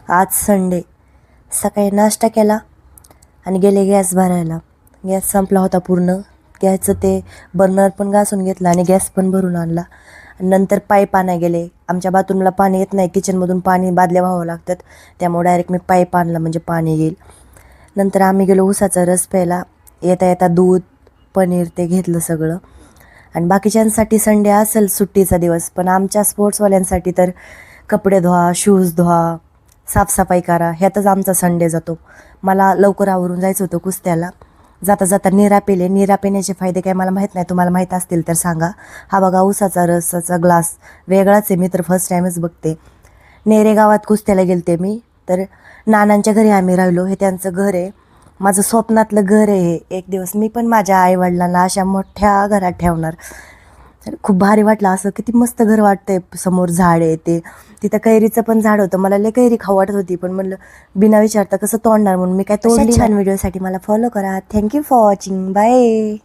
आज संडे. सकाळी नाश्ता केला आणि गेले गॅस भरायला. गॅस संपला होता पूर्ण. गॅसचं ते बर्नर पण घासून घेतला आणि गॅस पण भरून आणला. नंतर पाईप आणायला गेले. आमच्या बाथरूमला पाणी येत नाही, किचनमधून पाणी बादल्या व्हावं लागतात, त्यामुळे डायरेक्ट मी पाईप आणला म्हणजे पाणी येईल. नंतर आम्ही गेलो ऊसाचा रस प्यायला. येता येता दूध पनीर ते घेतलं सगळं. आणि बाकीच्यांसाठी संडे असेल सुट्टीचा दिवस, पण आमच्या स्पोर्ट्सवाल्यांसाठी तर कपडे धुवा, शूज धुवा, साफसफाई करा, ह्यातच आमचा संडे जातो. मला लवकर आवरून जायचं होतं कुस्त्याला. जाता जाता निरा पेले. निरा पिण्याचे फायदे काय मला माहीत नाही, तुम्हाला माहीत असतील तर सांगा. हा बघा ऊसाचा रसाचा ग्लास वेगळाच आहे, मी तर फर्स्ट टाईमच बघते. नेरे गावात कुस्त्याला गेलते मी. तर नानांच्या घरी आम्ही राहिलो. हे त्यांचं घर आहे, माझं स्वप्नातलं घर आहे हे. एक दिवस मी पण माझ्या आईवडिलांना अशा मोठ्या घरात ठेवणार. तर खूप भारी वाटलं. असं किती मस्त घर वाटतंय. समोर झाड आहे, ते तिथं कैरीचं पण झाड होतं. मला लय कैरी खाऊ वाटत होती, पण म्हणलं बिना विचारता कसं तोडणार, म्हणून मी काय तोडली. छान व्हिडिओसाठी मला फॉलो करा. Thank you for watching. बाय.